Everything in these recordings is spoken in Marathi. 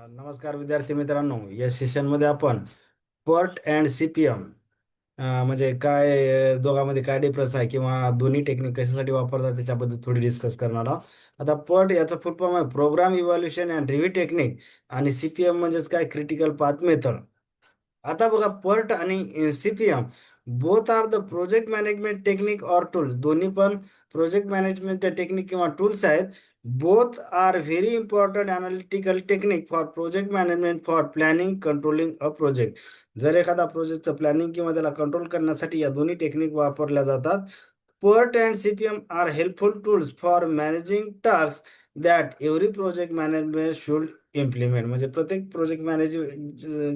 नमस्कार विद्यार्थी मित्रांनो, या सेशनमध्ये आपण पर्ट अँड सीपीएम म्हणजे काय, दोघांमध्ये काय डिफरन्स आहे किंवा दोन्ही टेक्निक कशासाठी वापरतात त्याच्याबद्दल थोडी डिस्कस करणार आहोत. आता पर्ट याचा फुल फॉर्म आहे program evaluation and review technique आणि सीपीएम म्हणजेच काय क्रिटिकल पाथ मेथड. आता बघा, पर्ट आणि CPM both are the project management technique or tools. दोन्ही पण प्रोजेक्ट मॅनेजमेंटच्या टेक्निक किंवा टूल्स आहेत. Both are very important analytical technique for project management for planning controlling a project. जर एखादा प्रोजेक्टचं प्लॅनिंग किंवा त्याला कंट्रोल करण्यासाठी या दोन्ही टेक्निक वापरल्या जातात. PERT and CPM are helpful tools for managing tasks that every project management should implement. म्हणजे प्रत्येक प्रोजेक्ट मॅनेज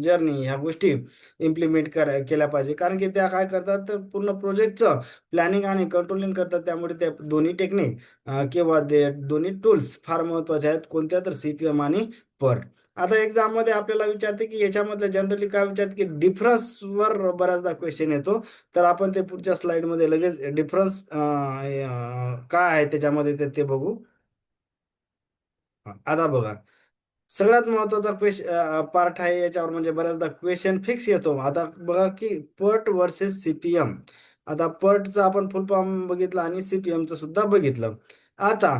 जर्नी ह्या गोष्टी इम्प्लिमेंट केल्या पाहिजे, कारण की त्या काय करतात तर पूर्ण प्रोजेक्टचं प्लॅनिंग आणि कंट्रोलिंग करतात. त्यामुळे त्या दोन्ही टेक्निक किंवा ते दोन्ही टूल्स फार महत्त्वाचे आहेत. कोणत्या तर सीपीएम आणि पर्ट. आता एक्झाममध्ये आपल्याला विचारते की याच्यामधलं जनरली काय विचारते की डिफरन्सवर बऱ्याचदा क्वेश्चन येतो. तर आपण ते पुढच्या स्लाइडमध्ये लगेच डिफरन्स काय आहे त्याच्यामध्ये ते बघू. आता बघा, सगळ्यात महत्वाचा पार्ट आहे याच्यावर, म्हणजे बऱ्याचदा क्वेश्चन फिक्स येतो. आता बघा की पर्ट वर्सेस सीपीएम. आता पर्टचा आपण फुल फॉर्म बघितला आणि सीपीएमचं सुद्धा बघितलं. आता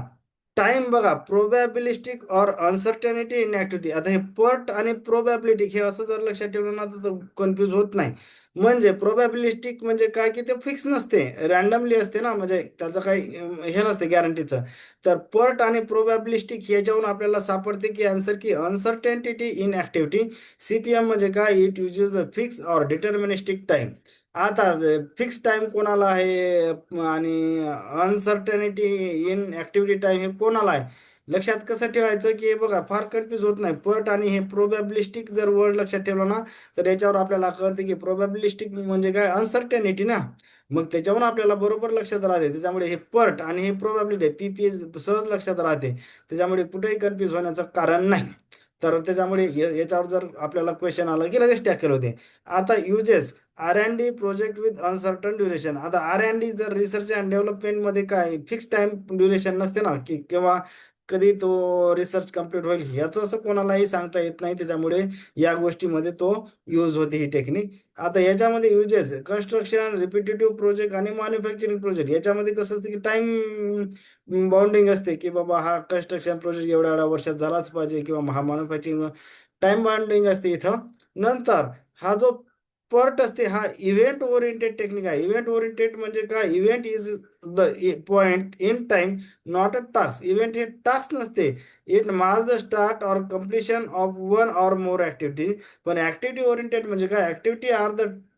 टाइम बघा, probabilistic or uncertainty in activity. आता हे पर्ट आणि प्रोबॅबिलिटी हे असं जर लक्षात ठेवलं ना तर कन्फ्यूज होत नाही. म्हणजे प्रोबॅबिलिस्टिक म्हणजे काय की ते फिक्स नसते, रॅन्डमली असते ना, म्हणजे त्याचं काही हे नसते गॅरंटीचं. तर पर्ट आणि प्रोबॅबिलिस्टिक याच्यावरून आपल्याला सापडते की आन्सर की अनसर्टेनिटी इन ऍक्टिव्हिटी. सीपीएम म्हणजे काय, it uses a fix or deterministic time. आता फिक्स टाइम कोणाला आहे आणि अनसर्टेनिटी इन ऍक्टिव्हिटी टाइम हे कोणाला आहे, लक्षात कसं ठेवायचं की हे बघा फार कन्फ्यूज होत नाही. पर्ट आणि हे प्रोबॅबिलिस्टिक जर वर्ड लक्षात ठेवलं ना तर याच्यावर आपल्याला कळते की प्रोबॅबिलिस्टिक म्हणजे काय, अनसर्टेनिटी ना. मग त्याच्यावरून आपल्याला बरोबर लक्षात राहते. त्याच्यामुळे हे पर्ट आणि हे प्रोबॅबिलिटी पीपी सहज लक्षात राहते. त्याच्यामुळे कुठेही कन्फ्यूज होण्याचं कारण नाही. तर त्याच्यामुळे याच्यावर जर आपल्याला क्वेश्चन आला की लगेच टॅकल होते. आता uses R&D project with uncertain duration. आता R&D जर रिसर्च अँड डेव्हलपमेंटमध्ये काय फिक्स टाइम ड्युरेशन नसते ना, की किंवा कधी तो रिसर्च कम्प्लीट होईल ह्याचं असं कोणालाही सांगता येत नाही. त्याच्यामुळे या गोष्टीमध्ये तो यूज होते ही टेक्निक. आता याच्यामध्ये युजेस कन्स्ट्रक्शन, रिपिटेटिव्ह प्रोजेक्ट आणि मॅन्युफॅक्चरिंग प्रोजेक्ट. याच्यामध्ये कसं असतं की टाइम बाउंडिंग असते की बाबा हा कन्स्ट्रक्शन प्रोजेक्ट एवढ्या एवढ्या वर्षात झालाच पाहिजे किंवा हा मॅन्युफॅक्चरिंग टाइम बाउंडिंग असते इथं. नंतर हा जो पर्ट असते हा इव्हेंट ओरिएंटेड टेक्निक आहे. इव्हेंट ओरिएंटेड म्हणजे काय, event is the point in time, not a task. Event हे टास्क नसते, it marks the start or completion of one or more activity. पण ऍक्टिव्हिटी ओरिएंटेड म्हणजे काय, activity are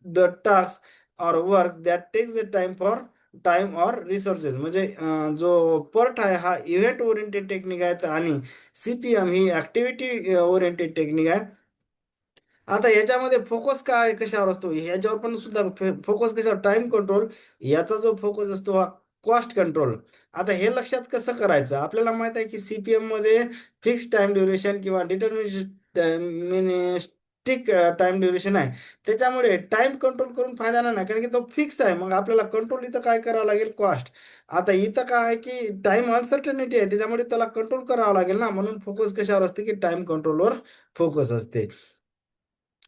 the task or work that takes the time for time or resources. म्हणजे जो पर्ट आहे हा इव्हेंट ओरिएंटेड टेक्निक आहे आणि सीपीएम ही ऍक्टिव्हिटी ओरिएंटेड टेक्निक आहे. आता याच्यामध्ये फोकस काय कशावर असतो, ह्याच्यावर पण सुद्धा फोकस कशावर, टाइम कंट्रोल. याचा जो फोकस असतो हा कॉस्ट कंट्रोल. आता हे लक्षात कसं करायचं, आपल्याला माहित आहे की सीपीएम मध्ये फिक्स टाइम ड्युरेशन किंवा डिटर्मिनिस्टिक टाइम ड्युरेशन आहे. त्याच्यामुळे टाइम कंट्रोल करून फायदा नाही ना, कारण की तो फिक्स आहे. मग आपल्याला कंट्रोल इथं काय करावं लागेल, कॉस्ट. आता इथं काय आहे की टाइम अनसर्टनिटी आहे, त्याच्यामुळे त्याला कंट्रोल करावं लागेल ना, म्हणून फोकस कशावर असते की टाइम कंट्रोलवर फोकस असते.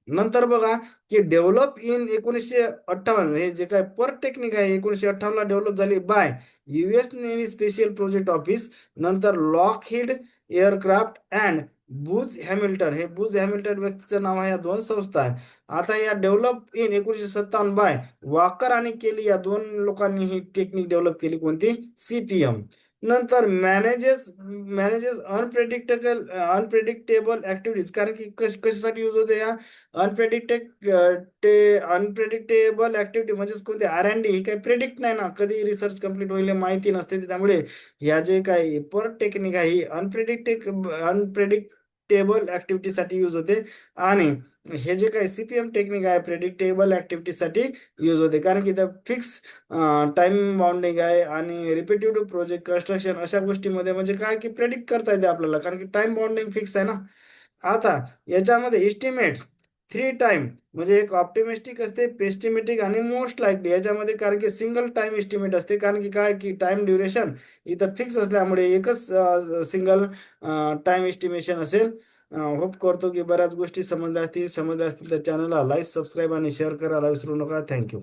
नंतर बघा की डेव्हलप इन 1958, हे जे काय पर टेक्निक आहे 1958ला डेव्हलप झाली by US navy special project office. नंतर Lockheed aircraft and Booz Hamilton, हे बुज हॅमिल्टन व्यक्तीचं नाव आहे, या दोन संस्था आहेत. आता या डेव्हलप इन 1957 बाय वॉकर आणि केली, या दोन लोकांनी ही टेक्निक डेव्हलप केली. कोणती, सीपीएम. नंतर मॅनेजेस अनप्रेडिक्टेबल ऍक्टिव्हिटीज, कारण की कशासाठी यूज होते या अनप्रेडिक्टेबल ऍक्टिव्हिटी. म्हणजेच कोणते, R&D ही काही प्रेडिक्ट नाही ना, कधी रिसर्च कम्प्लीट होईल हे माहिती नसते. त्यामुळे ह्या जे काही परत टेक्निक आहे ही अनप्रेडिक्टेबल ऍक्टिव्हिटीसाठी यूज होते. आणि हे जे काही सीपीएम टेक्निक आहे प्रेडिक्टेबल ऍक्टिव्हिटीसाठी यूज होते, कारण की त्या फिक्स टाइम बाउंडिंग आहे आणि रिपिटेटिव्ह प्रोजेक्ट, कन्स्ट्रक्शन अशा गोष्टीमध्ये म्हणजे काय की प्रेडिक्ट करता येते आपल्याला, कारण की टाइम बाउंडिंग फिक्स आहे ना. आता याच्यामध्ये इस्टिमेट्स थ्री टाइम, म्हणजे एक ऑप्टिमिस्टिक असते, पेस्टिमेटिक आणि मोस्ट लाईकली. याच्यामध्ये कारण की सिंगल टाइम इस्टिमेट असते, कारण की काय की टाइम ड्युरेशन इथं फिक्स असल्यामुळे एकच सिंगल टाइम इस्टिमेशन असेल. होप करतो की बऱ्याच गोष्टी समजल्या असतील तर चॅनलला लाईक, सबस्क्राईब आणि शेअर करायला विसरू नका. थँक्यू.